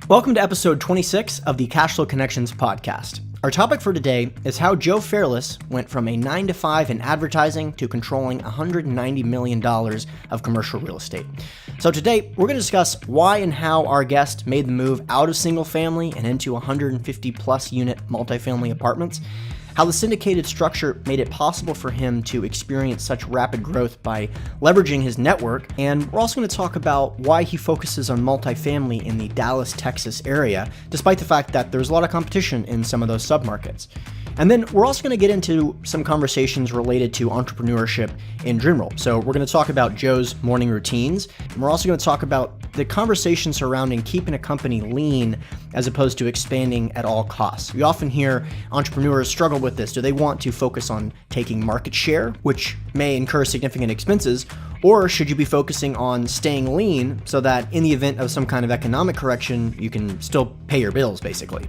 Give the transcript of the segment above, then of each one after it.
Welcome to episode 26 of the Cashflow Connections podcast. Our topic for today is how Joe Fairless went from a 9-to-5 in advertising to controlling $190 million of commercial real estate. So today, we're going to discuss why and how our guest made the move out of single family and into 150 plus unit multifamily apartments, how the syndicated structure made it possible for him to experience such rapid growth by leveraging his network, and we're also going to talk about why he focuses on multifamily in the Dallas, Texas area, despite the fact that there's a lot of competition in some of those submarkets. And then we're also going to get into some conversations related to entrepreneurship in general. So we're going to talk about Joe's morning routines, and we're also going to talk about the conversation surrounding keeping a company lean as opposed to expanding at all costs. We often hear entrepreneurs struggle with this. Do they want to focus on taking market share, which may incur significant expenses, or should you be focusing on staying lean so that in the event of some kind of economic correction, you can still pay your bills, basically?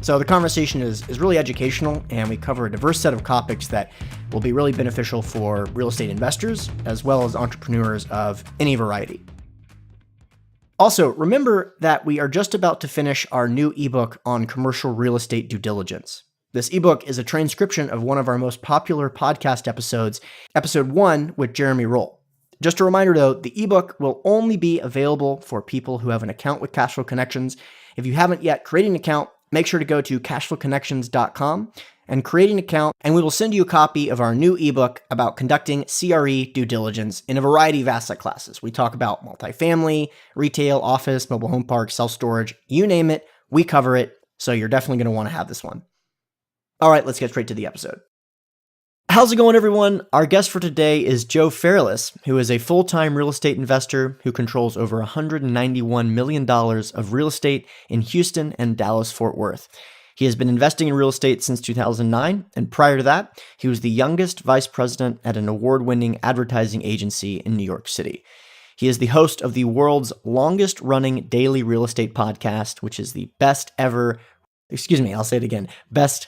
So the conversation is really educational, and we cover a diverse set of topics that will be really beneficial for real estate investors as well as entrepreneurs of any variety. Also, remember that we are just about to finish our new ebook on commercial real estate due diligence. This ebook is a transcription of one of our most popular podcast episodes, episode 1 with Jeremy Roll. Just a reminder though, the ebook will only be available for people who have an account with Cashflow Connections. If you haven't yet created an account, make sure to go to cashflowconnections.com and create an account, and we will send you a copy of our new ebook about conducting CRE due diligence in a variety of asset classes. We talk about multifamily, retail, office, mobile home parks, self-storage, you name it, we cover it, so you're definitely going to want to have this one. All right, let's get straight to the episode. How's it going, everyone? Our guest for today is Joe Fairless, who is a full-time real estate investor who controls over $191 million of real estate in Houston and Dallas-Fort Worth. He has been investing in real estate since 2009, and prior to that, he was the youngest vice president at an award-winning advertising agency in New York City. He is the host of the world's longest-running daily real estate podcast, which is the best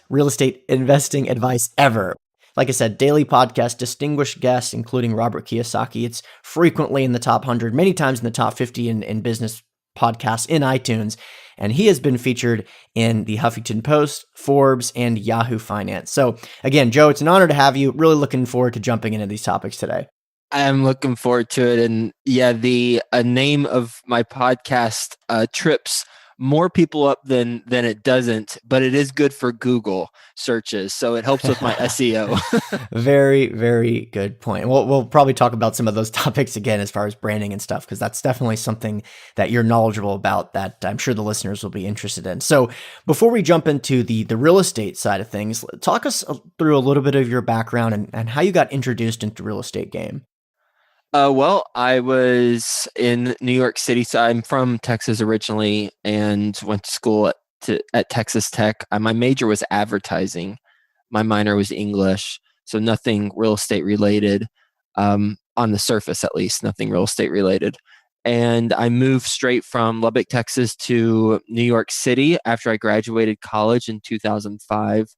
real estate investing advice ever. Like I said, daily podcast, distinguished guests, including Robert Kiyosaki. It's frequently in the top 100, many times in the top 50 in business podcasts in iTunes. And he has been featured in the Huffington Post, Forbes, and Yahoo Finance. So again, Joe, it's an honor to have you. Really looking forward to jumping into these topics today. I'm looking forward to it. And yeah, the name of my podcast trips more people up than it doesn't, but it is good for Google searches. So it helps with my SEO. Very, very good point. We'll probably talk about some of those topics again as far as branding and stuff, because that's definitely something that you're knowledgeable about that I'm sure the listeners will be interested in. So before we jump into the real estate side of things, talk us through a little bit of your background and how you got introduced into the real estate game. Well, I was in New York City. So I'm from Texas originally and went to school at Texas Tech. My major was advertising. My minor was English. So nothing real estate related, on the surface at least, nothing real estate related. And I moved straight from Lubbock, Texas to New York City after I graduated college in 2005.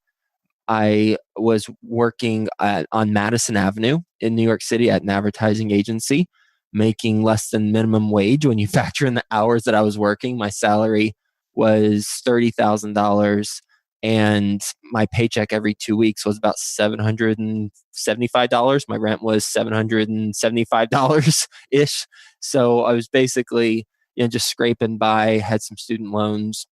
I was working on Madison Avenue in New York City at an advertising agency, making less than minimum wage when you factor in the hours that I was working. My salary was $30,000, and my paycheck every 2 weeks was about $775. My rent was $775-ish. So I was basically, just scraping by, had some student loans.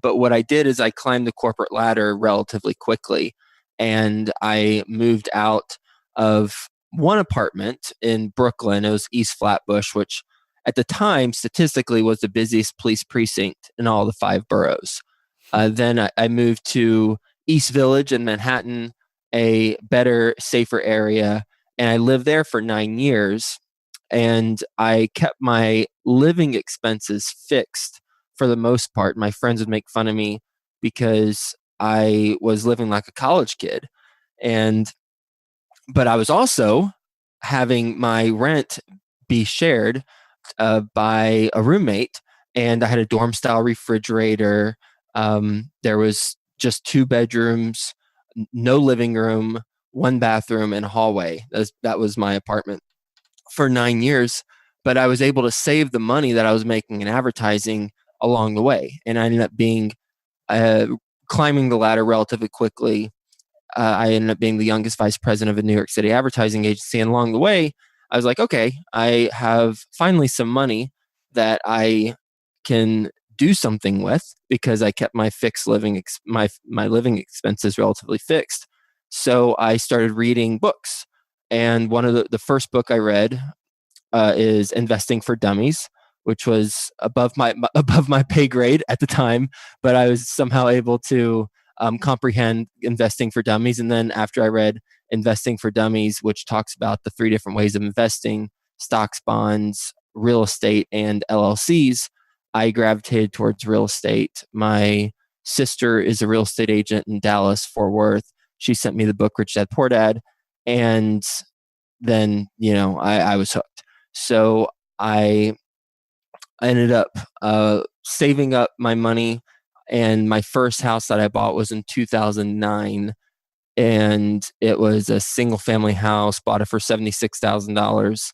But what I did is I climbed the corporate ladder relatively quickly, and I moved out of one apartment in Brooklyn. It was East Flatbush, which at the time statistically was the busiest police precinct in all the 5 boroughs. Then I moved to East Village in Manhattan, a better, safer area, and I lived there for 9 years. And I kept my living expenses fixed for the most part. My friends would make fun of me because I was living like a college kid. But I was also having my rent be shared by a roommate, and I had a dorm style refrigerator. There was just 2 bedrooms, no living room, 1 bathroom, and hallway. That was my apartment for 9 years. But I was able to save the money that I was making in advertising along the way. And I ended up being uh, climbing the ladder relatively quickly. I ended up being the youngest vice president of a New York City advertising agency. And along the way, I was like, okay, I have finally some money that I can do something with because I kept my fixed living, my living expenses relatively fixed. So I started reading books. And one of the first book I read is Investing for Dummies, which was above my pay grade at the time, but I was somehow able to comprehend Investing for Dummies. And then after I read Investing for Dummies, which talks about the three different ways of investing: stocks, bonds, real estate, and LLCs, I gravitated towards real estate. My sister is a real estate agent in Dallas, Fort Worth. She sent me the book Rich Dad Poor Dad, and then I was hooked. So I ended up saving up my money, and my first house that I bought was in 2009, and it was a single family house. Bought it for $76,000.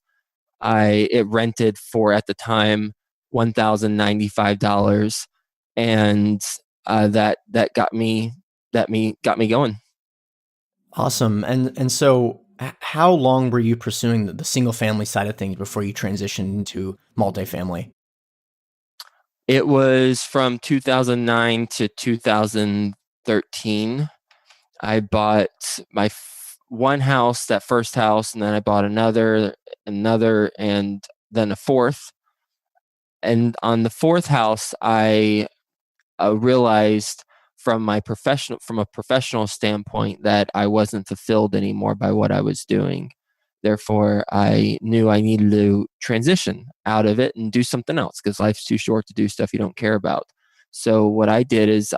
It rented for, at the time, $1,095, and that got me going. Awesome. And so how long were you pursuing the single family side of things before you transitioned into multifamily? It was from 2009 to 2013. I bought one house, that first house, and then I bought another, and then a fourth. And on the fourth house, I realized from a professional standpoint that I wasn't fulfilled anymore by what I was doing. Therefore, I knew I needed to transition out of it and do something else, because life's too short to do stuff you don't care about. So what I did is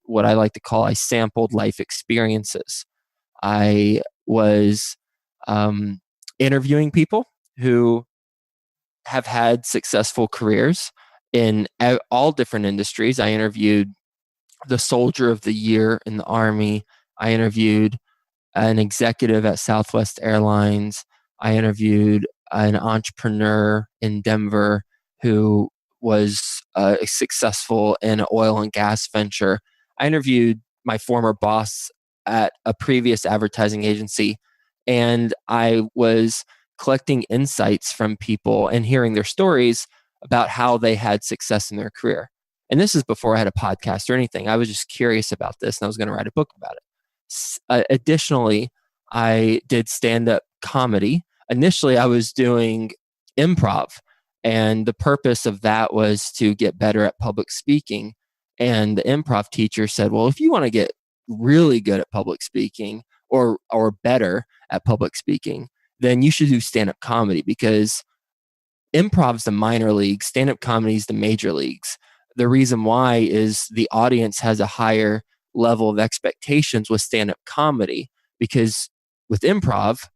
what I like to call, I sampled life experiences. I was interviewing people who have had successful careers in all different industries. I interviewed the soldier of the year in the Army. I interviewed an executive at Southwest Airlines. I interviewed an entrepreneur in Denver who was successful in an oil and gas venture. I interviewed my former boss at a previous advertising agency, and I was collecting insights from people and hearing their stories about how they had success in their career. And this is before I had a podcast or anything. I was just curious about this, and I was going to write a book about it. Additionally, I did stand-up comedy. Initially, I was doing improv, and the purpose of that was to get better at public speaking. And the improv teacher said, well, if you want to get really good at public speaking, or better at public speaking, then you should do stand-up comedy, because improv's the minor leagues, stand-up comedy is the major leagues. The reason why is the audience has a higher level of expectations with stand-up comedy, because with improv,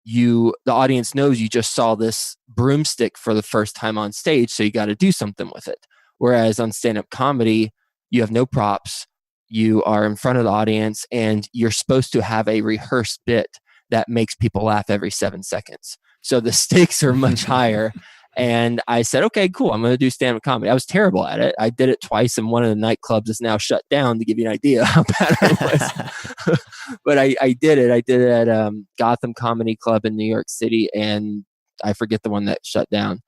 the audience knows you just saw this broomstick for the first time on stage, so you got to do something with it. Whereas on stand-up comedy, you have no props, you are in front of the audience, and you're supposed to have a rehearsed bit that makes people laugh every 7 seconds. So the stakes are much higher. And I said, okay, cool, I'm going to do stand-up comedy. I was terrible at it. I did it twice, and one of the nightclubs is now shut down, to give you an idea how bad I was. But I did it. I did it at Gotham Comedy Club in New York City, and I forget the one that shut down.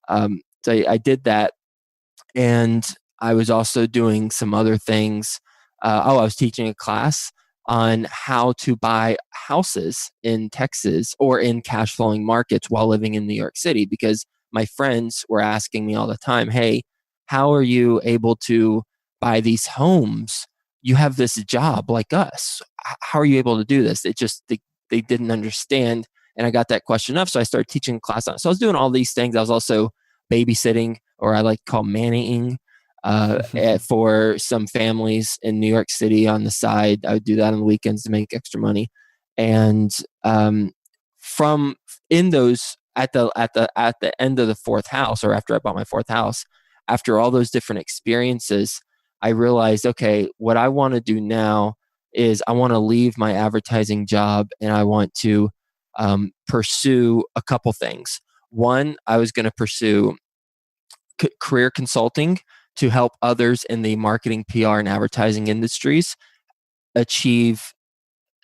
So I did that. And I was also doing some other things. I was teaching a class on how to buy houses in Texas or in cash flowing markets while living in New York City, because my friends were asking me all the time, hey, how are you able to buy these homes? You have this job like us. How are you able to do this? They didn't understand. And I got that question up. So I started teaching a class on it. So I was doing all these things. I was also babysitting, or I like to call mannying, for some families in New York City on the side. I would do that on the weekends to make extra money. And from in those at the end of the fourth house, or after I bought my fourth house, after all those different experiences, I realized, okay, what I want to do now is I want to leave my advertising job, and I want to pursue a couple things. One, I was going to pursue career consulting, to help others in the marketing, PR, and advertising industries achieve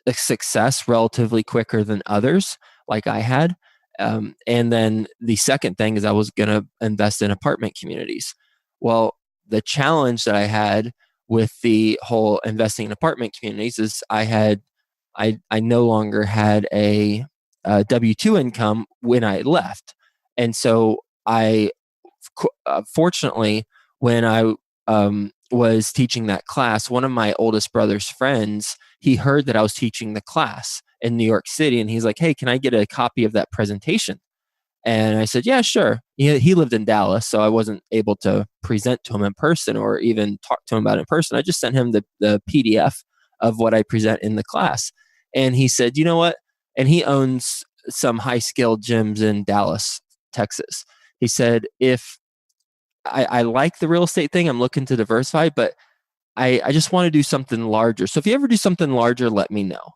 a success relatively quicker than others, like I had. And then the second thing is I was going to invest in apartment communities. Well, the challenge that I had with the whole investing in apartment communities is I no longer had a W-2 income when I left. And so fortunately, when I was teaching that class, one of my oldest brother's friends, he heard that I was teaching the class in New York City, and he's like, "Hey, can I get a copy of that presentation?" And I said, "Yeah, sure." He lived in Dallas, so I wasn't able to present to him in person or even talk to him about it in person. I just sent him the PDF of what I present in the class. And he said, "You know what?" And he owns some high skilled gyms in Dallas, Texas. He said, "If I like the real estate thing, I'm looking to diversify, but I just want to do something larger. So if you ever do something larger, let me know."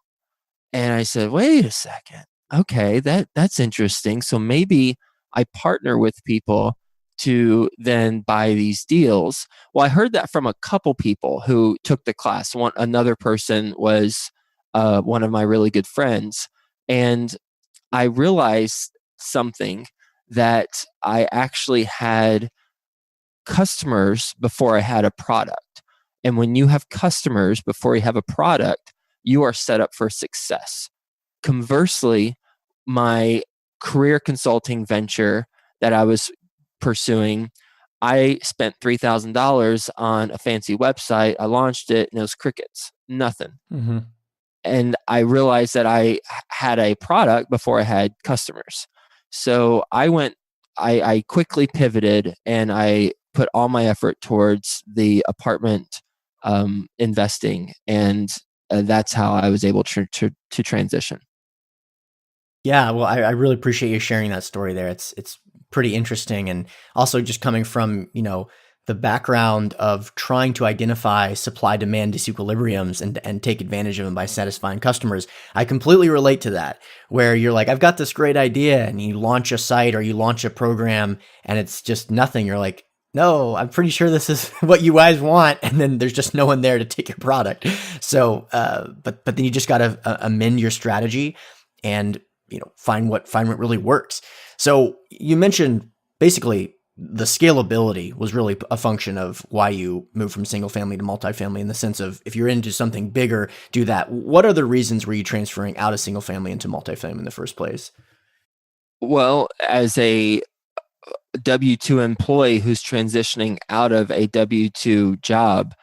And I said, "Wait a second. Okay, that's interesting. So maybe I partner with people to then buy these deals." Well, I heard that from a couple people who took the class. Another person was one of my really good friends, and I realized something, that I actually had customers before I had a product. And when you have customers before you have a product, you are set up for success. Conversely, my career consulting venture that I was pursuing, I spent $3,000 on a fancy website. I launched it and it was crickets, nothing. Mm-hmm. And I realized that I had a product before I had customers. So I quickly pivoted and I put all my effort towards the apartment investing. And that's how I was able to transition. Yeah, well, I really appreciate you sharing that story there. It's pretty interesting, and also just coming from the background of trying to identify supply demand disequilibriums and take advantage of them by satisfying customers. I completely relate to that. Where you're like, I've got this great idea, and you launch a site or you launch a program, and it's just nothing. You're like, no, I'm pretty sure this is what you guys want, and then there's just no one there to take your product. So, but then you just got to amend your strategy and find what really works. So you mentioned basically the scalability was really a function of why you moved from single family to multifamily, in the sense of, if you're into something bigger, do that. What other reasons were you transferring out of single family into multifamily in the first place? Well, as a W-2 employee who's transitioning out of a W-2 job,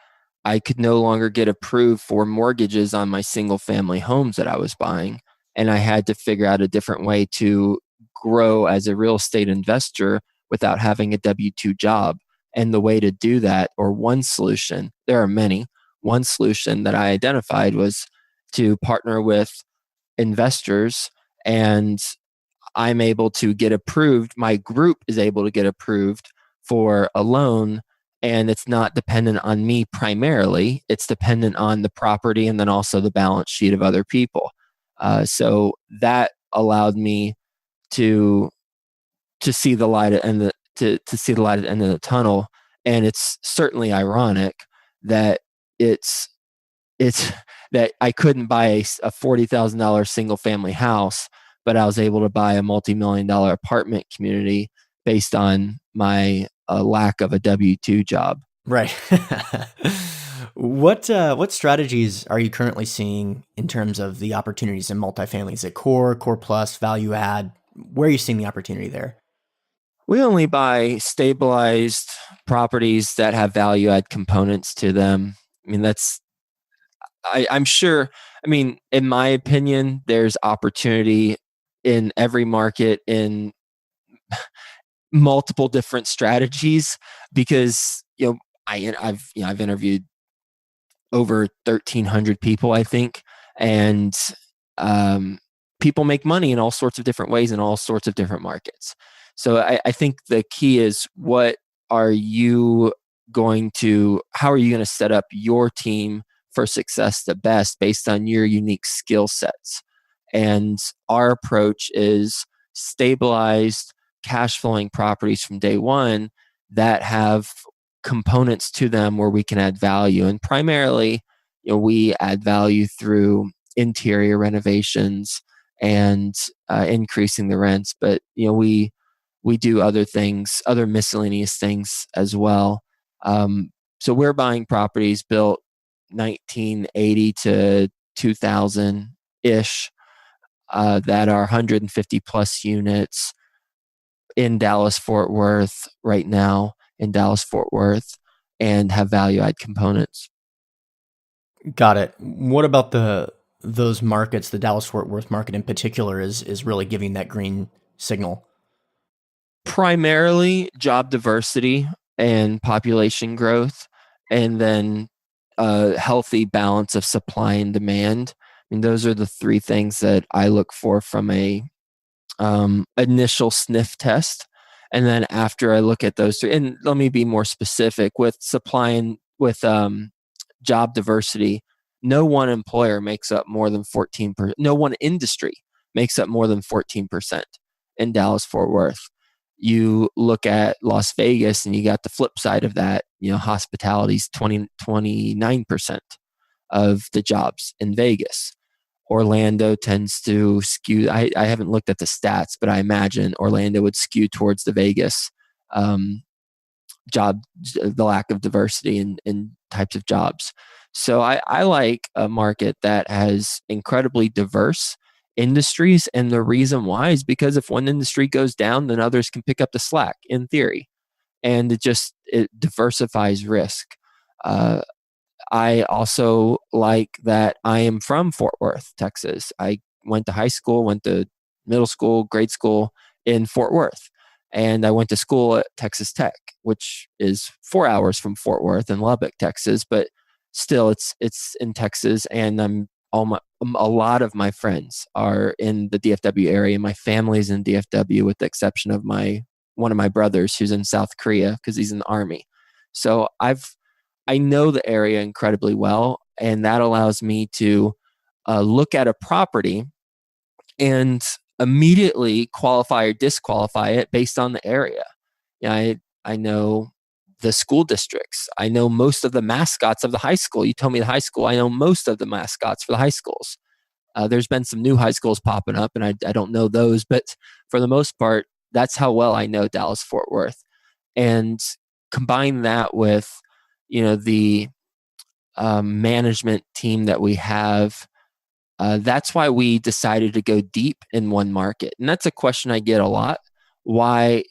I could no longer get approved for mortgages on my single family homes that I was buying. And I had to figure out a different way to grow as a real estate investor without having a W-2 job. And the way to do that, or one solution, there are many, one solution that I identified was to partner with investors, and I'm able to get approved. My group is able to get approved for a loan, and it's not dependent on me primarily. It's dependent on the property and then also the balance sheet of other people. So that allowed me to see the light at end of to see the light at the end of the tunnel. And it's certainly ironic that it's it's that I couldn't buy a $40,000 single family house, but I was able to buy a multi-million-dollar apartment community based on my lack of a W-2 job. Right. What strategies are you currently seeing in terms of the opportunities in multifamily? Is it core plus, value add? Where are you seeing the opportunity there? We only buy stabilized properties that have value add components to them. I mean, I'm sure, I mean, in my opinion, there's opportunity in every market in multiple different strategies, because I've interviewed over 1,300 people, I think, and um, people make money in all sorts of different ways in all sorts of different markets. So I think the key is, are you how are you going to set up your team for success the best based on your unique skill sets? And our approach is stabilized cash flowing properties from day one that have components to them where we can add value. And primarily, we add value through interior renovations and increasing the rents. But we do other things, other miscellaneous things as well. So we're buying properties built 1980 to 2000 ish that are 150 plus units in Dallas Fort Worth right now, in Dallas Fort Worth, and have value add components. Got it. What about those markets, the Dallas Fort Worth market in particular, is really giving that green signal? Primarily job diversity and population growth, and then a healthy balance of supply and demand. I mean, those are the three things that I look for from a initial sniff test. And then after I look at those three, and let me be more specific with supply and with job diversity, no one employer makes up more than 14%. No one industry makes up more than 14% in Dallas Fort Worth. You look at Las Vegas and you got the flip side of that. Hospitality's 29% of the jobs in Vegas. Orlando tends to skew. I haven't looked at the stats, but I imagine Orlando would skew towards the Vegas job, the lack of diversity in types of jobs. So I like a market that has incredibly diverse industries. And the reason why is because if one industry goes down, then others can pick up the slack in theory. And it diversifies risk. I also like that I am from Fort Worth, Texas. I went to high school, went to middle school, grade school in Fort Worth. And I went to school at Texas Tech, which is 4 hours from Fort Worth in Lubbock, Texas. But still, it's in Texas. And a lot of my friends are in the DFW area. My family's in DFW with the exception of one of my brothers who's in South Korea because he's in the Army. So I know the area incredibly well, and that allows me to look at a property and immediately qualify or disqualify it based on the area. I know the school districts. I know most of the mascots of the high school. You told me the high school. I know most of the mascots for the high schools. There's been some new high schools popping up, and I don't know those, but for the most part, that's how well I know Dallas Fort Worth. And combine that with the management team that we have. That's why we decided to go deep in one market. And that's a question I get a lot. Why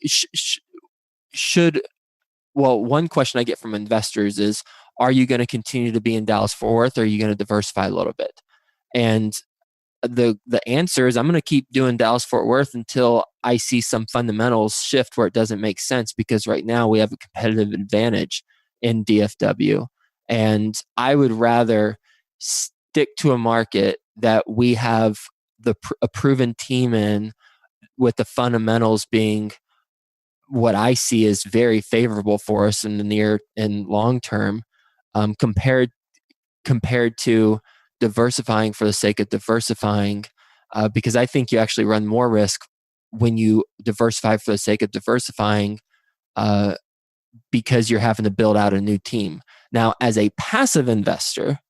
one question I get from investors is, are you going to continue to be in Dallas Fort Worth, or are you going to diversify a little bit? And the answer is I'm going to keep doing Dallas Fort Worth until I see some fundamentals shift where it doesn't make sense, because right now we have a competitive advantage in DFW. And I would rather stick to a market that we have a proven team in, with the fundamentals being what I see is very favorable for us in the near and long term, compared to diversifying for the sake of diversifying, because I think you actually run more risk when you diversify for the sake of diversifying, because you're having to build out a new team. Now, as a passive investor,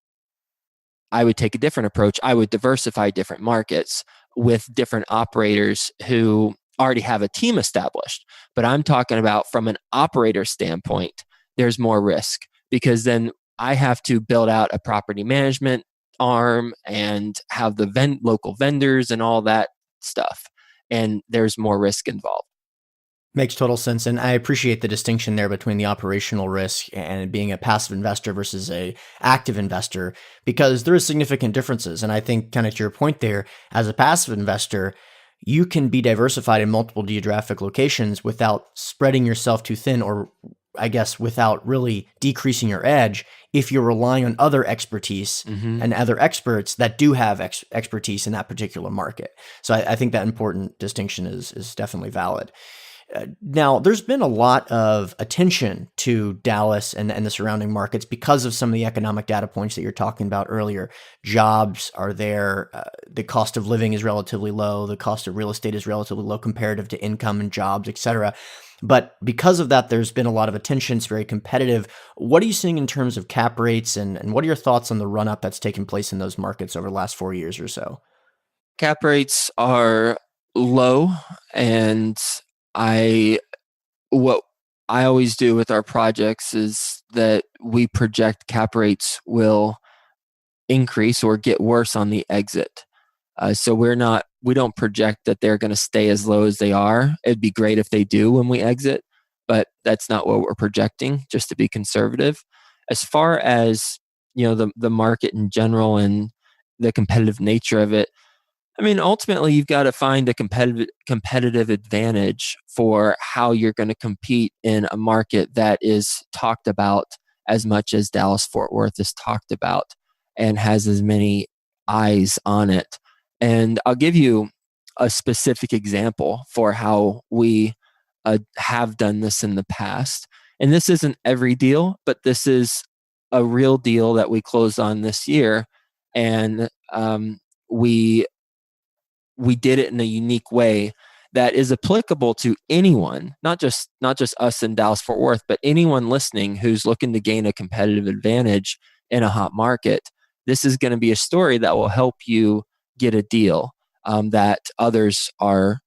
I would take a different approach. I would diversify different markets with different operators who already have a team established. But I'm talking about from an operator standpoint, there's more risk, because then I have to build out a property management arm and have the local vendors and all that stuff. And there's more risk involved. Makes total sense. And I appreciate the distinction there between the operational risk and being a passive investor versus a active investor, because there is significant differences. And I think, kind of to your point there, as a passive investor, you can be diversified in multiple geographic locations without spreading yourself too thin, or I guess without really decreasing your edge, if you're relying on other expertise and other experts that do have expertise in that particular market. So I think that important distinction is definitely valid. Now, there's been a lot of attention to Dallas and the surrounding markets because of some of the economic data points that you're talking about earlier. Jobs are there. The cost of living is relatively low. The cost of real estate is relatively low comparative to income and jobs, et cetera. But because of that, there's been a lot of attention. It's very competitive. What are you seeing in terms of cap rates, and what are your thoughts on the run up that's taken place in those markets over the last 4 years or so? Cap rates are low, and I what I always do with our projects is that we project cap rates will increase or get worse on the exit. So we don't project that they're going to stay as low as they are. It'd be great if they do when we exit, but that's not what we're projecting, just to be conservative. As far as, the market in general and the competitive nature of it, I mean, ultimately, you've got to find a competitive advantage for how you're going to compete in a market that is talked about as much as Dallas Fort Worth is talked about and has as many eyes on it. And I'll give you a specific example for how we have done this in the past. And this isn't every deal, but this is a real deal that we closed on this year. And we we did it in a unique way that is applicable to anyone, not just us in Dallas Fort Worth, but anyone listening who's looking to gain a competitive advantage in a hot market. This is going to be a story that will help you get a deal that others are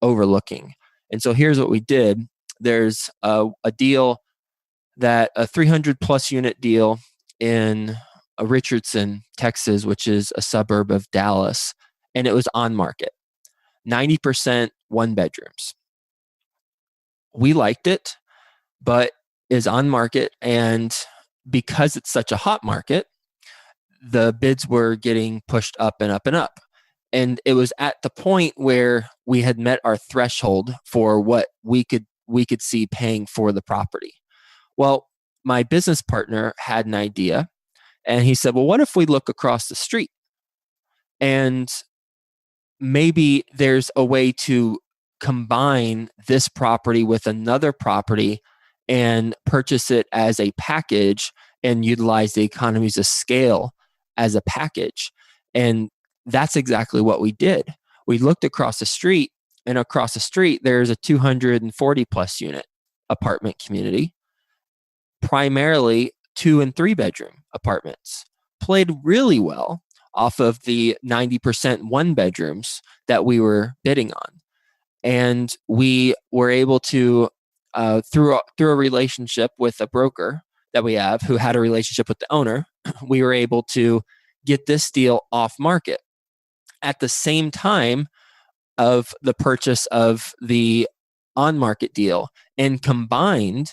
overlooking. And so here's what we did. There's a deal that a 300 plus unit deal in Richardson, Texas, which is a suburb of Dallas, and it was on market. 90% one bedrooms. We liked it, but is on market. And because it's such a hot market, the bids were getting pushed up and up and up. And it was at the point where we had met our threshold for what we could see paying for the property. Well, my business partner had an idea, and he said, well, what if we look across the street? And maybe there's a way to combine this property with another property and purchase it as a package and utilize the economies of scale as a package. And that's exactly what we did. We looked across the street, and across the street, there's a 240 plus unit apartment community, primarily 2 and 3 bedroom apartments. Played really well off of the 90% one bedrooms that we were bidding on. And we were able to, through a relationship with a broker that we have who had a relationship with the owner, we were able to get this deal off market at the same time of the purchase of the on market deal. And combined,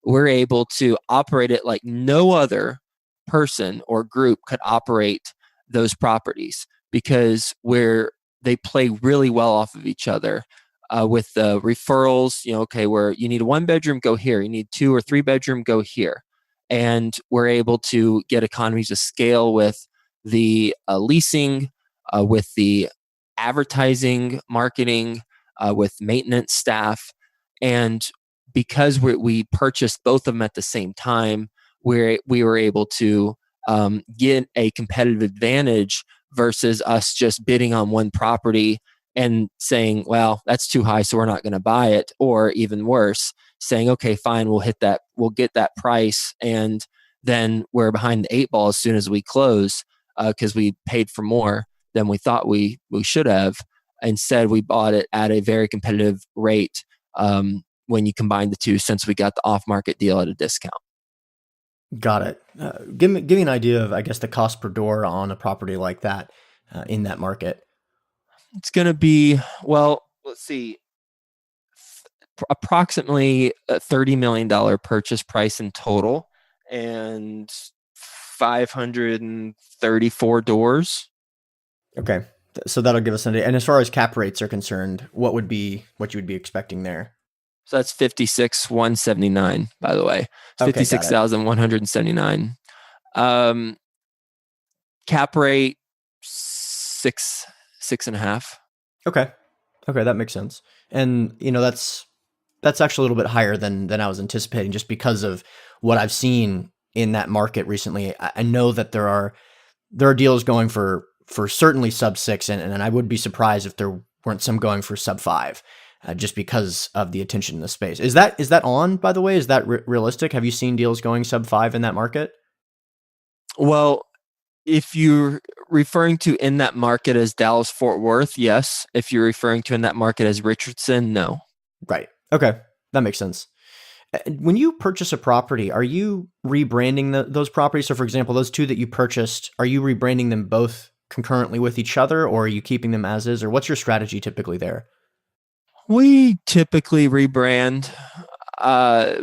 we're able to operate it like no other person or group could operate those properties, because they play really well off of each other with the referrals. Okay, where you need a 1 bedroom, go here. You need 2 or 3 bedroom, go here. And we're able to get economies of scale with the leasing, with the advertising, marketing, with maintenance staff. And because we purchased both of them at the same time, we were able to get a competitive advantage versus us just bidding on one property and saying, well, that's too high, so we're not going to buy it. Or even worse, saying, okay, fine, we'll get that price. And then we're behind the 8 ball as soon as we close because we paid for more than we thought we should have. Instead, we bought it at a very competitive rate when you combine the two, since we got the off-market deal at a discount. Got it. Give me an idea of, I guess, the cost per door on a property like that in that market. It's going to be, well, let's see, approximately a $30 million purchase price in total and 534 doors. Okay. So that'll give us an idea. And as far as cap rates are concerned, what you would be expecting there? So that's 56,179, by the way. Okay, 56,179. Cap rate 6.5. Okay, that makes sense. And that's actually a little bit higher than I was anticipating, just because of what I've seen in that market recently. I know that there are deals going for certainly sub 6, and I would be surprised if there weren't some going for sub 5. just because of the attention in the space. Is that on, by the way? Is that realistic? Have you seen deals going sub 5 in that market? Well, if you're referring to in that market as Dallas Fort Worth, yes. If you're referring to in that market as Richardson, no. Right. Okay. That makes sense. When you purchase a property, are you rebranding those properties? So, for example, those two that you purchased, are you rebranding them both concurrently with each other, or are you keeping them as is, or what's your strategy typically there? We typically rebrand.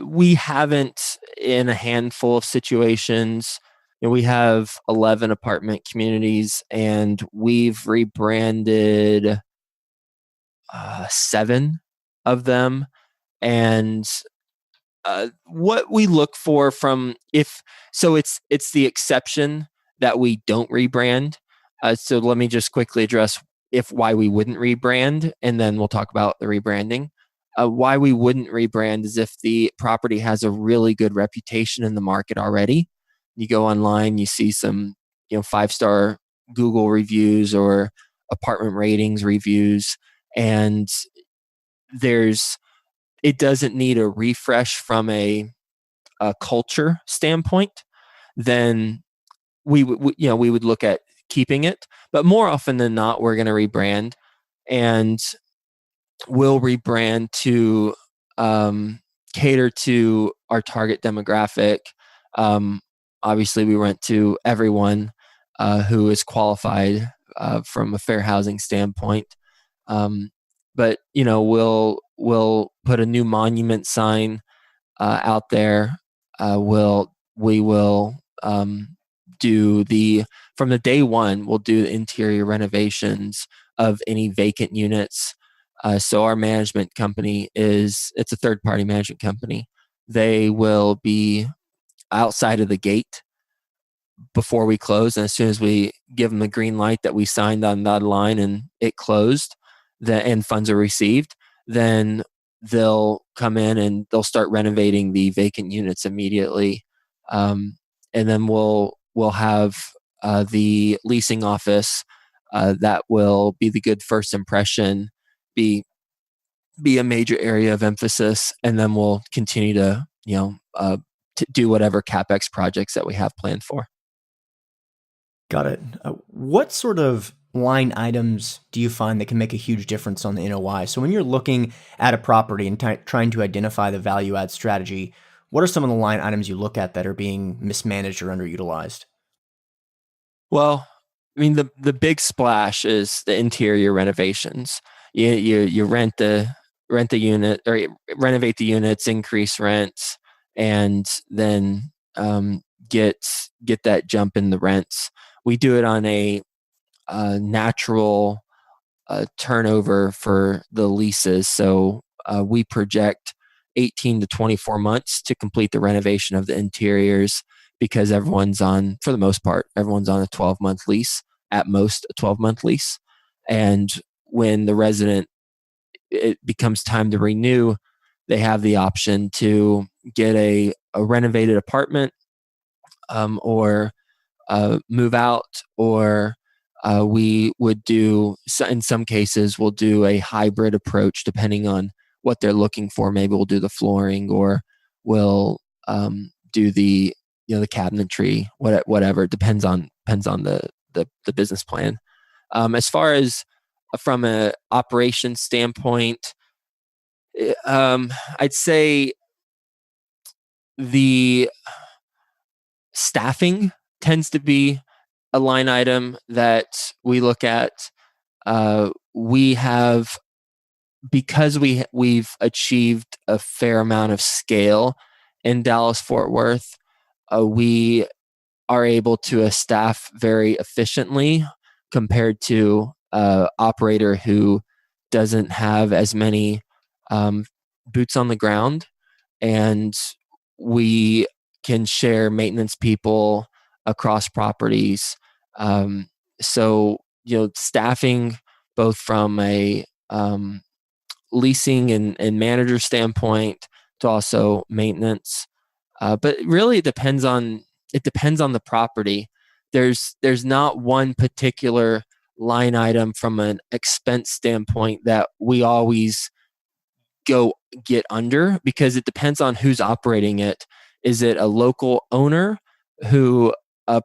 We haven't in a handful of situations. We have 11 apartment communities, and we've rebranded 7 of them. And what we look for from if so it's the exception that we don't rebrand. So let me just quickly address if why we wouldn't rebrand, and then we'll talk about the rebranding. Why we wouldn't rebrand is if the property has a really good reputation in the market already. You go online, you see some 5-star Google reviews or apartment ratings reviews, and there's it doesn't need a refresh from a culture standpoint, then we would look at keeping it. But more often than not, we're going to rebrand, and we'll rebrand to cater to our target demographic. Um, Obviously, we went to everyone who is qualified from a fair housing standpoint. Um, but we'll put a new monument sign out there. We will do the from the day one. We'll do interior renovations of any vacant units. So our management company it's a third party management company. They will be outside of the gate before we close, and as soon as we give them the green light that we signed on that line and it closed, and funds are received, then they'll come in and they'll start renovating the vacant units immediately. And then we'll have the leasing office that will be the good first impression, be a major area of emphasis, and then we'll continue to to do whatever capex projects that we have planned for. Got it. What sort of line items do you find that can make a huge difference on the NOI? So when you're looking at a property and trying to identify the value add strategy, what are some of the line items you look at that are being mismanaged or underutilized? Well, I mean, the big splash is the interior renovations. You rent the unit or renovate the units, increase rents, and then get get that jump in the rents. We do it on a natural turnover for the leases. So we project 18 to 24 months to complete the renovation of the interiors, because for the most part, everyone's on a 12-month lease, at most a 12-month lease. And when the resident, it becomes time to renew, they have the option to get a renovated apartment, or move out, or we would do, in some cases, we'll do a hybrid approach depending on what they're looking for. Maybe we'll do the flooring, or we'll do the cabinetry, whatever. It depends on the business plan. As far as from a operations standpoint, I'd say the staffing tends to be a line item that we look at. We have, because we've achieved a fair amount of scale in Dallas Fort Worth, we are able to staff very efficiently compared to operator who doesn't have as many boots on the ground, and we can share maintenance people across properties. So staffing, both from a leasing and manager standpoint, to also maintenance. But really, it depends on the property. There's not one particular line item from an expense standpoint that we always go get under, because it depends on who's operating it. Is it a local owner who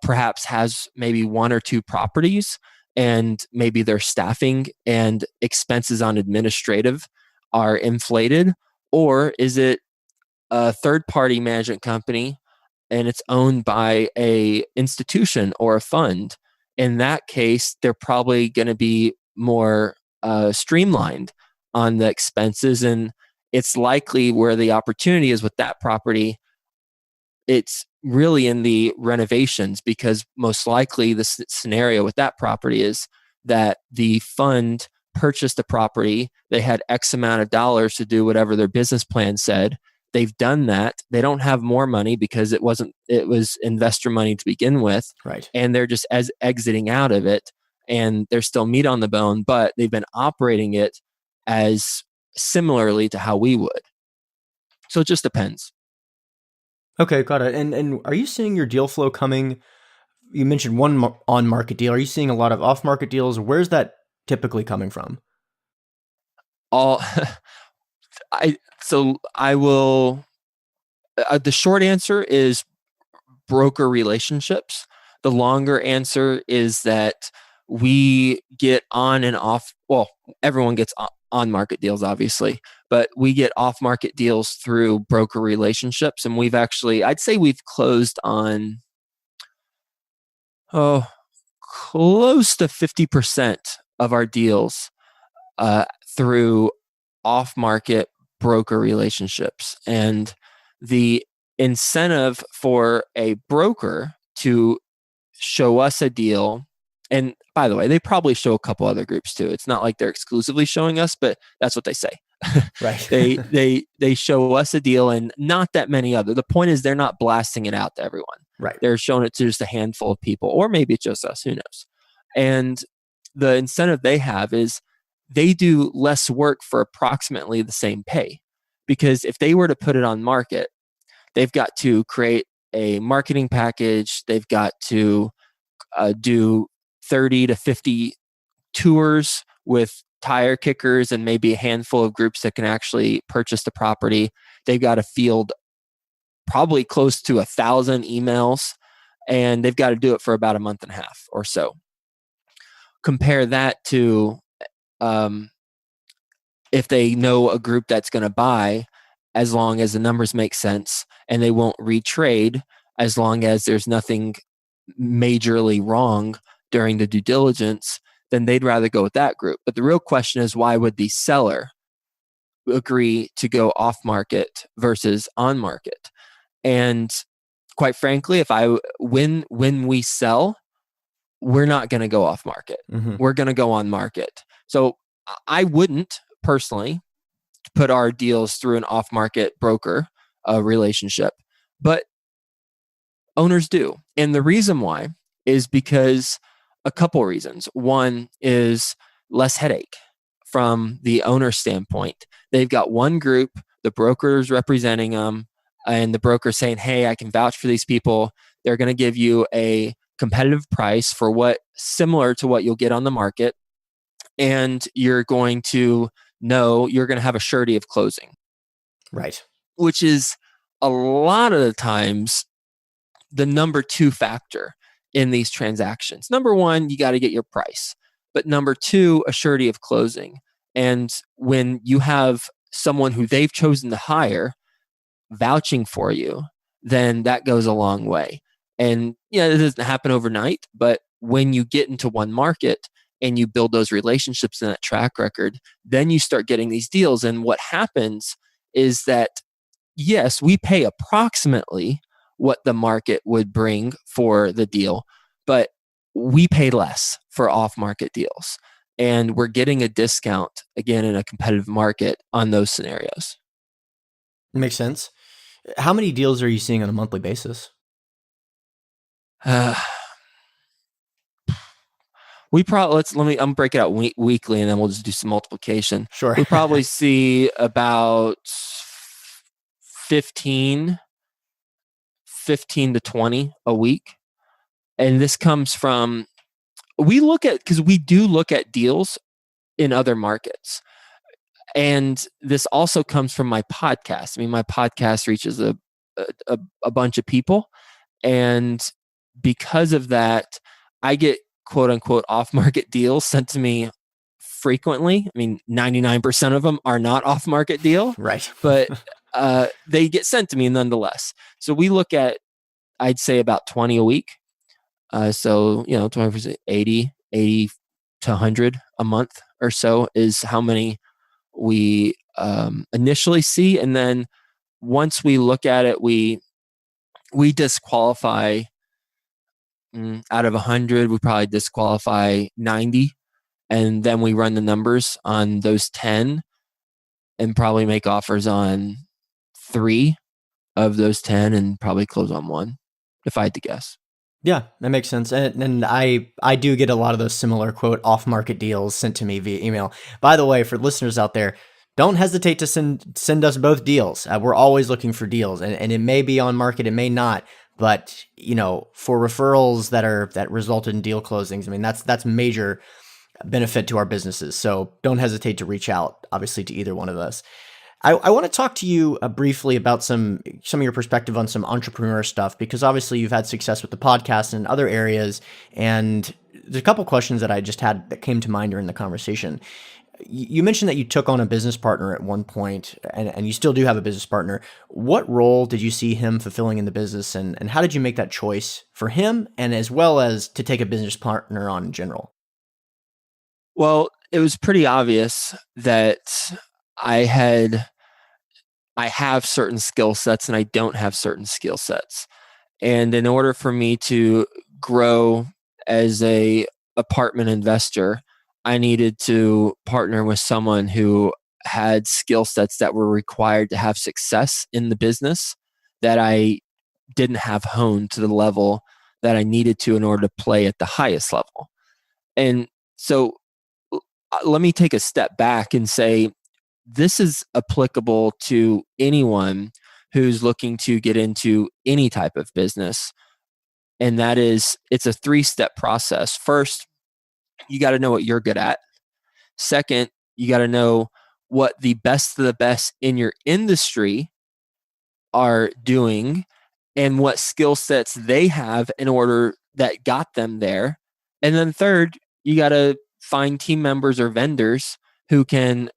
perhaps has maybe one or two properties, and maybe their staffing and expenses on administrative are inflated? Or is it a third-party management company and it's owned by a institution or a fund? In that case, they're probably going to be more streamlined on the expenses, and it's likely where the opportunity is with that property. It's really in the renovations, because most likely the scenario with that property is that the fund purchased the property. They had X amount of dollars to do whatever their business plan said. They've done that. They don't have more money because it was investor money to begin with. Right. And they're just as exiting out of it, and there's still meat on the bone, but they've been operating it as similarly to how we would. So it just depends. Okay, got it. And are you seeing your deal flow coming? You mentioned one on-market deal. Are you seeing a lot of off-market deals? Where's that typically coming from? All I will. The short answer is broker relationships. The longer answer is that we get on and off. Well, everyone gets on market deals, obviously, but we get off market deals through broker relationships. And I'd say we've closed on, close to 50% of our deals through off market broker relationships. And the incentive for a broker to show us a deal, and by the way, they probably show a couple other groups too. It's not like they're exclusively showing us, but that's what they say. Right. They show us a deal and not that many other. The point is they're not blasting it out to everyone. Right. They're showing it to just a handful of people, or maybe it's just us, who knows. And the incentive they have is they do less work for approximately the same pay. Because if they were to put it on market, they've got to create a marketing package. They've got to do 30 to 50 tours with tire kickers and maybe a handful of groups that can actually purchase the property. They've got to field probably close to 1,000 emails, and they've got to do it for about a month and a half or so. Compare that to if they know a group that's going to buy, as long as the numbers make sense, and they won't retrade as long as there's nothing majorly wrong during the due diligence, then they'd rather go with that group. But the real question is, why would the seller agree to go off market versus on market? And quite frankly, when we sell, we're not going to go off market. Mm-hmm. We're going to go on market. So I wouldn't personally put our deals through an off market broker relationship, but owners do. And the reason why is because a couple reasons. One is less headache from the owner standpoint. They've got one group, the broker is representing them, and the broker saying, hey, I can vouch for these people. They're going to give you a competitive price for what similar to what you'll get on the market. And you're going to know you're going to have a surety of closing. Right. Which is a lot of the times the number two factor in these transactions. Number one, you got to get your price. But number two, a surety of closing. And when you have someone who they've chosen to hire vouching for you, then that goes a long way. And yeah, it doesn't happen overnight, but when you get into one market and you build those relationships and that track record, then you start getting these deals. And what happens is that, yes, we pay approximately what the market would bring for the deal, but we pay less for off-market deals. And we're getting a discount, again, in a competitive market on those scenarios. Makes sense. How many deals are you seeing on a monthly basis? We probably I'm break it out weekly, and then we'll just do some multiplication. Sure. We probably see about 15 to 20 a week. And this comes from, because we do look at deals in other markets. And this also comes from my podcast. I mean, my podcast reaches a bunch of people. And because of that, I get quote unquote off market deals sent to me frequently. I mean, 99% of them are not off market deal, Right. but they get sent to me nonetheless. So we look at, I'd say about 20 a week. So, 20%, 80 to 100 a month or so is how many we initially see. And then once we look at it, we disqualify out of 100, we probably disqualify 90. And then we run the numbers on those 10 and probably make offers on 3 of those 10 and probably close on 1, if I had to guess. Yeah, that makes sense. And I do get a lot of those similar quote off market deals sent to me via email. By the way, for listeners out there, don't hesitate to send us both deals. We're always looking for deals, and it may be on market, it may not. But for referrals that resulted in deal closings, I mean that's major benefit to our businesses. So don't hesitate to reach out, obviously, to either one of us. I want to talk to you briefly about some of your perspective on some entrepreneur stuff, because obviously you've had success with the podcast and other areas. And there's a couple questions that I just had that came to mind during the conversation. You mentioned that you took on a business partner at one point, and you still do have a business partner. What role did you see him fulfilling in the business, and how did you make that choice for him, and as well as to take a business partner on in general? Well, it was pretty obvious that I have certain skill sets and I don't have certain skill sets. And in order for me to grow as a apartment investor, I needed to partner with someone who had skill sets that were required to have success in the business that I didn't have honed to the level that I needed to in order to play at the highest level. And so let me take a step back and say, this is applicable to anyone who's looking to get into any type of business. And that is, it's a 3-step process. First, you got to know what you're good at. Second, you got to know what the best of the best in your industry are doing and what skill sets they have in order that got them there. And then third, you got to find team members or vendors who can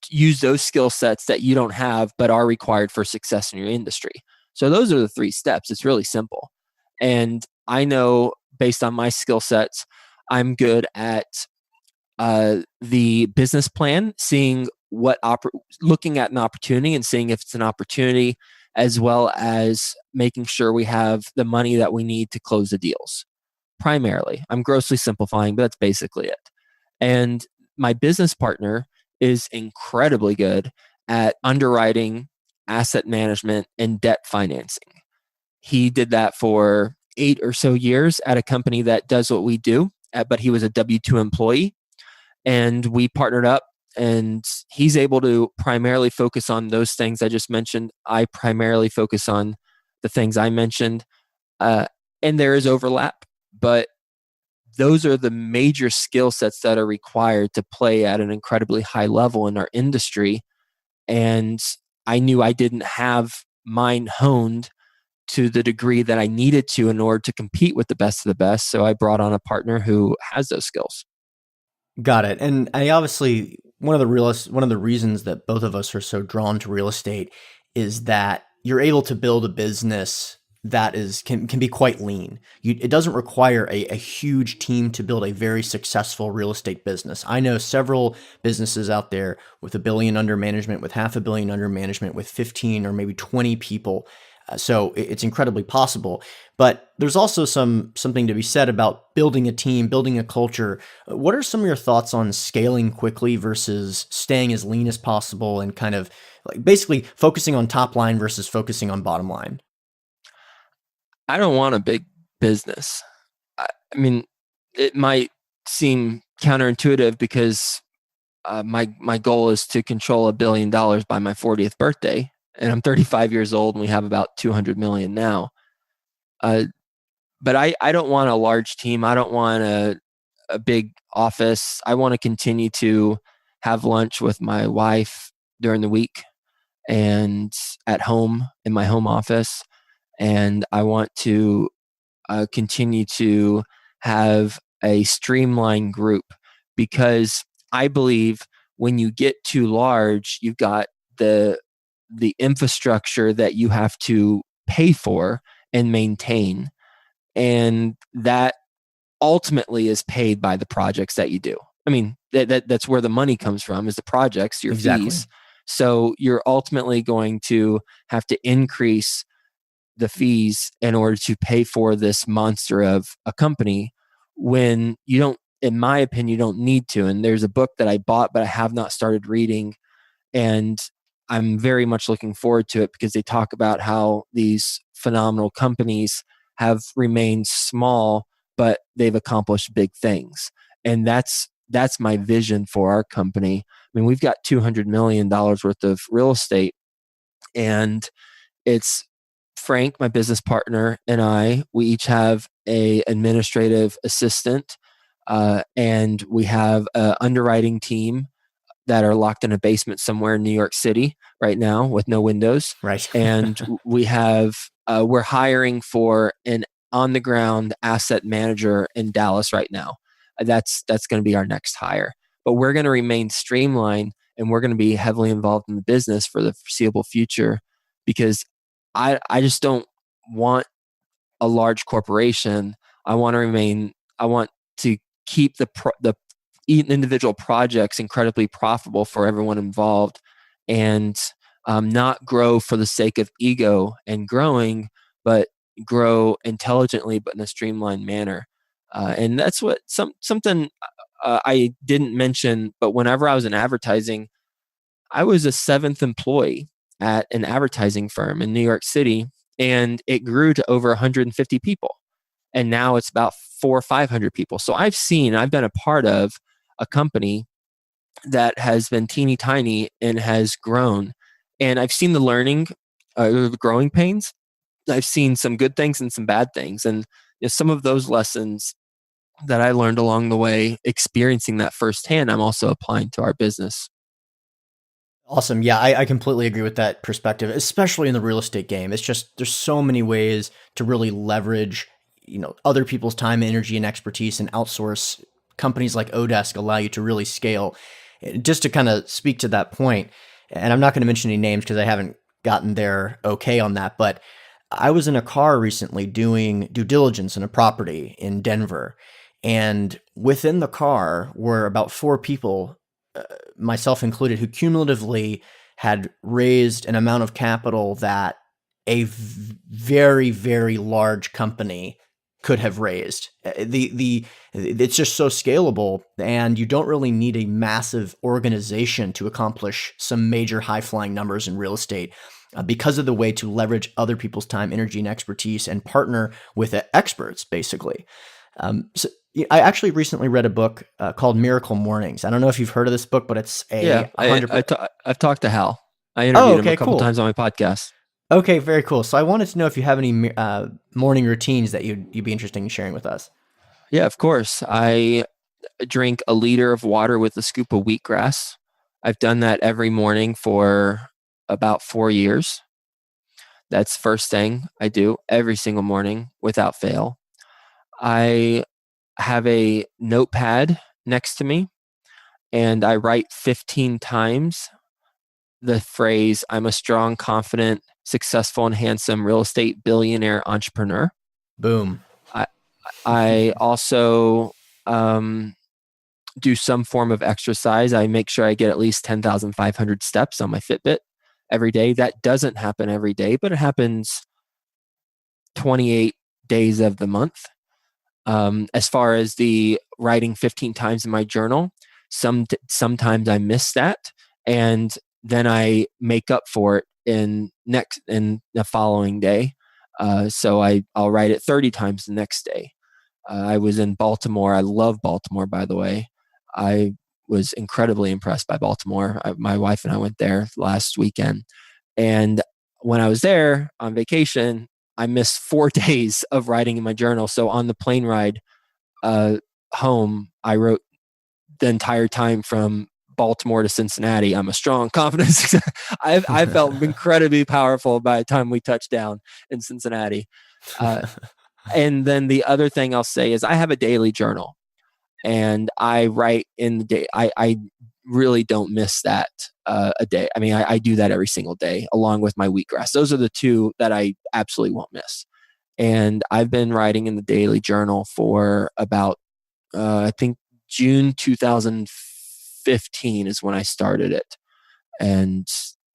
use those skill sets that you don't have but are required for success in your industry. So those are the 3 steps. It's really simple. And I know based on my skill sets, I'm good at the business plan, seeing looking at an opportunity and seeing if it's an opportunity, as well as making sure we have the money that we need to close the deals. Primarily, I'm grossly simplifying, but that's basically it. And my business partner is incredibly good at underwriting, asset management, and debt financing. He did that for 8 or so years at a company that does what we do, but he was a W-2 employee. And we partnered up, and he's able to primarily focus on those things I just mentioned. I primarily focus on the things I mentioned. And there is overlap, but those are the major skill sets that are required to play at an incredibly high level in our industry. And I knew I didn't have mine honed to the degree that I needed to in order to compete with the best of the best. So I brought on a partner who has those skills. Got it. And I obviously one of the reasons that both of us are so drawn to real estate is that you're able to build a business that can be quite lean. It doesn't require a huge team to build a very successful real estate business. I know several businesses out there with $1 billion under management, with $500 million under management, with 15 or maybe 20 people. So it's incredibly possible. But there's also something to be said about building a team, building a culture. What are some of your thoughts on scaling quickly versus staying as lean as possible and kind of like basically focusing on top line versus focusing on bottom line? I don't want a big business. I mean, it might seem counterintuitive because my goal is to control $1 billion by my 40th birthday, and I'm 35 years old, and we have about 200 million now. But I don't want a large team. I don't want a big office. I want to continue to have lunch with my wife during the week and at home in my home office. And I want to continue to have a streamlined group, because I believe when you get too large, you've got the infrastructure that you have to pay for and maintain, and that ultimately is paid by the projects that you do. I mean, that's where the money comes from, is the projects, your Exactly. fees. So you're ultimately going to have to increase the fees in order to pay for this monster of a company, when you don't, in my opinion, you don't need to. And there's a book that I bought but I have not started reading, and I'm very much looking forward to it, because they talk about how these phenomenal companies have remained small, but they've accomplished big things. And that's my vision for our company. I mean, we've got $200 million worth of real estate, and it's Frank, my business partner, and we each have a administrative assistant, and we have an underwriting team that are locked in a basement somewhere in New York City right now with no windows. Right. And we're hiring for an on the ground asset manager in Dallas right now. That's going to be our next hire. But we're going to remain streamlined, and we're going to be heavily involved in the business for the foreseeable future, because I just don't want a large corporation. I want to keep the individual projects incredibly profitable for everyone involved, and not grow for the sake of ego and growing, but grow intelligently, but in a streamlined manner. And that's what something I didn't mention, but whenever I was in advertising, I was a seventh employee at an advertising firm in New York City, and it grew to over 150 people. And now it's about 400 or 500 people. So I've been a part of a company that has been teeny tiny and has grown. And I've seen the growing pains. I've seen some good things and some bad things. And some of those lessons that I learned along the way, experiencing that firsthand, I'm also applying to our business. Awesome. Yeah, I completely agree with that perspective, especially in the real estate game. It's just there's so many ways to really leverage, other people's time, energy, and expertise, and outsource. Companies like Odesk allow you to really scale. Just to kind of speak to that point, and I'm not going to mention any names because I haven't gotten their okay on that, but I was in a car recently doing due diligence in a property in Denver, and within the car were about four people, myself included, who cumulatively had raised an amount of capital that very, very large company could have raised. It's just so scalable, and you don't really need a massive organization to accomplish some major high flying numbers in real estate, because of the way to leverage other people's time, energy, and expertise, and partner with experts, basically. So I actually recently read a book called Miracle Mornings. I don't know if you've heard of this book, but it's Yeah, a 100. I've talked to Hal. I Oh, interviewed him a okay, couple cool. times on my podcast. Okay, very cool. So I wanted to know if you have any morning routines that you'd be interested in sharing with us. Yeah, of course. I drink a liter of water with a scoop of wheatgrass. I've done that every morning for about 4 years. That's the first thing I do every single morning without fail. I have a notepad next to me, and I write 15 times the phrase, "I'm a strong, confident, successful, and handsome real estate billionaire entrepreneur." Boom. I, I also do some form of exercise. I make sure I get at least 10,500 steps on my Fitbit every day. That doesn't happen every day, but it happens 28 days of the month. As far as the writing 15 times in my journal, sometimes I miss that, and then I make up for it in the following day. So I'll write it 30 times the next day. I was in Baltimore. I love Baltimore, by the way. I was incredibly impressed by Baltimore. My wife and I went there last weekend. And when I was there on vacation, I missed 4 days of writing in my journal. So on the plane ride home, I wrote the entire time from Baltimore to Cincinnati, I'm a strong, confident. I felt incredibly powerful by the time we touched down in Cincinnati. And then the other thing I'll say is I have a daily journal, and I write in the day. I really don't miss that a day. I mean, I do that every single day along with my wheatgrass. Those are the two that I absolutely won't miss. And I've been writing in the daily journal for about, I think June 2015 is when I started it. And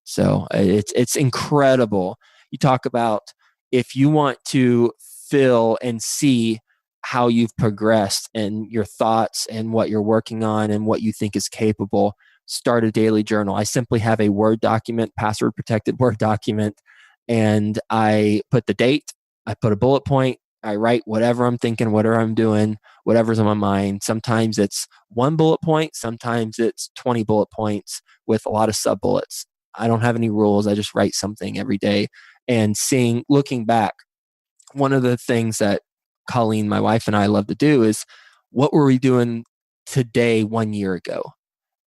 so it's incredible. You talk about, if you want to feel and see how you've progressed and your thoughts and what you're working on and what you think is capable, start a daily journal. I simply have a Word document, password protected Word document, and I put the date, I put a bullet point, I write whatever I'm thinking, whatever I'm doing, whatever's on my mind. Sometimes it's one bullet point, sometimes it's 20 bullet points with a lot of sub bullets. I don't have any rules. I just write something every day. And looking back, one of the things that Colleen, my wife, and I love to do is, what were we doing today 1 year ago?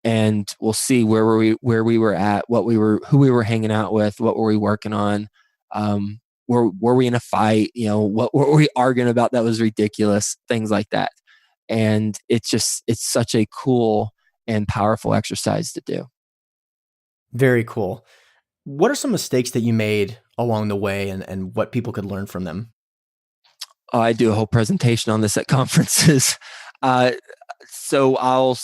And we'll see where we were at, who we were hanging out with, what were we working on, were we in a fight, what were we arguing about that was ridiculous, things like that. And it's such a cool and powerful exercise to do. Very cool. What are some mistakes that you made along the way, and what people could learn from them? I do a whole presentation on this at conferences. So I'll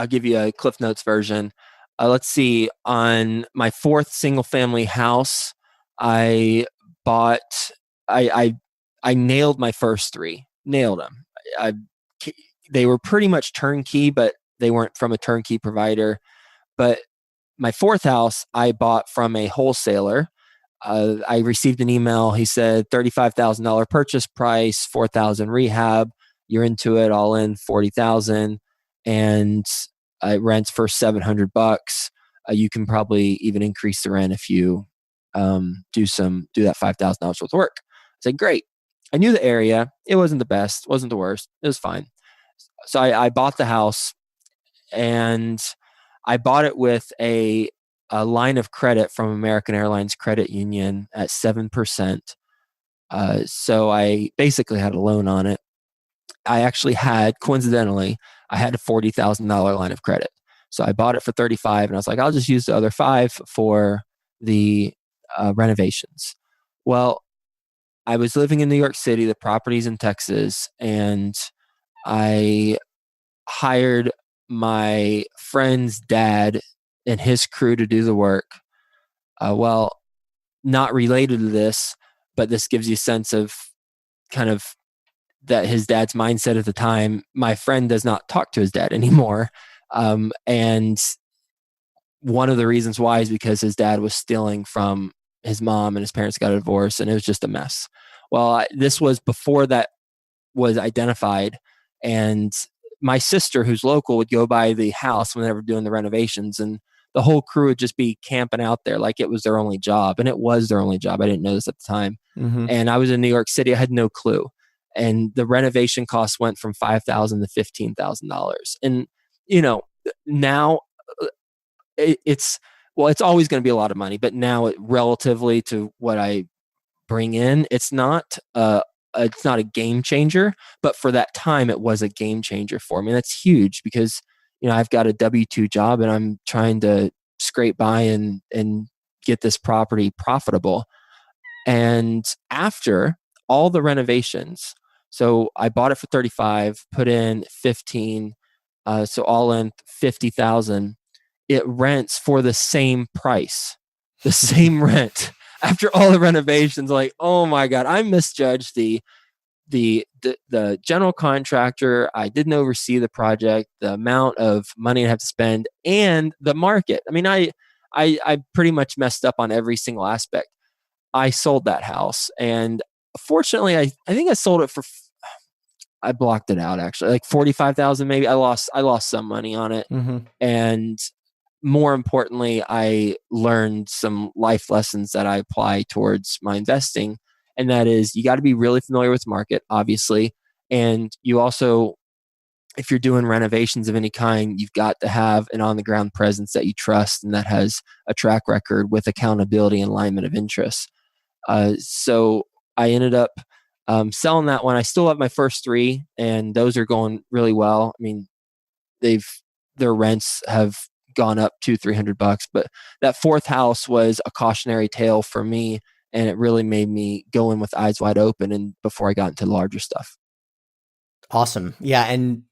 give you a Cliff Notes version. Let's see, on my fourth single family house, I nailed my first three, nailed them. They were pretty much turnkey, but they weren't from a turnkey provider. But my fourth house, I bought from a wholesaler. I received an email. He said $35,000 purchase price, $4,000 rehab. You're into it, all in $40,000, and it rents for $700. You can probably even increase the rent if you do that $5,000 worth of work. I said, great. I knew the area. It wasn't the best, wasn't the worst. It was fine. So I bought the house, and I bought it with a line of credit from American Airlines Credit Union at 7%. So I basically had a loan on it. I actually coincidentally, I had a $40,000 line of credit. So I bought it for 35, and I was like, I'll just use the other 5 for the renovations. Well, I was living in New York City, the property's in Texas, and I hired my friend's dad and his crew to do the work. Well, not related to this, but this gives you a sense of kind of that his dad's mindset at the time. My friend does not talk to his dad anymore. And one of the reasons why is because his dad was stealing from his mom, and his parents got a divorce, and it was just a mess. Well, this was before that was identified, and my sister, who's local, would go by the house when they were doing the renovations, and the whole crew would just be camping out there like it was their only job. And it was their only job. I didn't know this at the time. Mm-hmm. And I was in New York City. I had no clue. And the renovation costs went from $5,000 to $15,000. And, now it's always going to be a lot of money, but now relatively to what I bring in, it's not a game changer, but for that time, it was a game changer for me. And that's huge because, I've got a W-2 job, and I'm trying to scrape by and get this property profitable. And after all the renovations, so I bought it for 35, put in 15, so all in 50,000. It rents for the same price, the same rent. After all the renovations, like, oh my God, I misjudged the general contractor. I didn't oversee the project, the amount of money I have to spend, and the market. I mean, I pretty much messed up on every single aspect. I sold that house, and fortunately, I think I sold it for, I blocked it out actually, like 45,000 maybe. I lost some money on it, mm-hmm. And more importantly, I learned some life lessons that I apply towards my investing. And that is, you got to be really familiar with the market, obviously. And you also if you're doing renovations of any kind, you've got to have an on the ground presence that you trust and that has a track record with accountability and alignment of interests. So I ended up selling that one. I still have my first three, and those are going really well. I mean, their rents have gone up $200-300, but that fourth house was a cautionary tale for me, and it really made me go in with eyes wide open. And before I got into the larger stuff. Awesome. Yeah. And,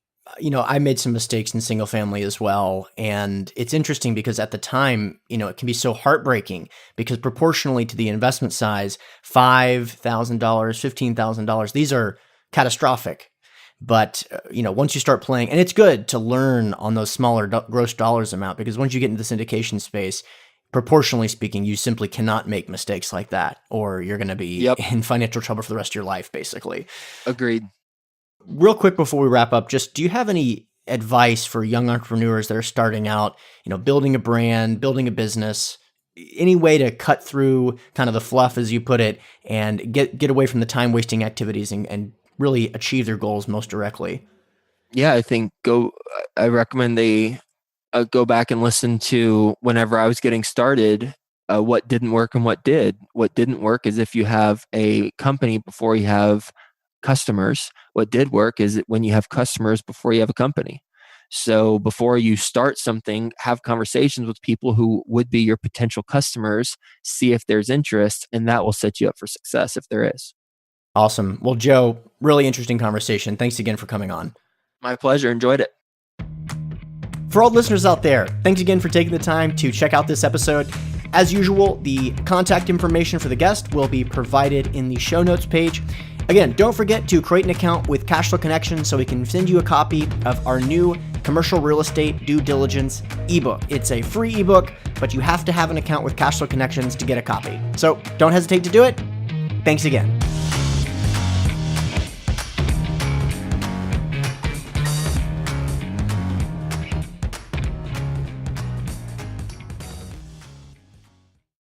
I made some mistakes in single family as well. And it's interesting because at the time, it can be so heartbreaking because proportionally to the investment size, $5,000, $15,000, these are catastrophic. But, once you start playing, and it's good to learn on those smaller gross dollars amount, because once you get into the syndication space, proportionally speaking, you simply cannot make mistakes like that, or you're going to be in financial trouble for the rest of your life, basically. Agreed. Real quick before we wrap up, just do you have any advice for young entrepreneurs that are starting out, building a brand, building a business, any way to cut through kind of the fluff, as you put it, and get away from the time wasting activities and really achieve their goals most directly? Yeah, I recommend they go back and listen to whenever I was getting started, what didn't work and what did. What didn't work is if you have a company before you have customers. What did work is when you have customers before you have a company. So before you start something, have conversations with people who would be your potential customers, see if there's interest, and that will set you up for success if there is. Awesome. Well, Joe, really interesting conversation. Thanks again for coming on. My pleasure. Enjoyed it. For all listeners out there, thanks again for taking the time to check out this episode. As usual, the contact information for the guest will be provided in the show notes page. Again, don't forget to create an account with Cashflow Connections so we can send you a copy of our new commercial real estate due diligence ebook. It's a free ebook, but you have to have an account with Cashflow Connections to get a copy. So don't hesitate to do it. Thanks again.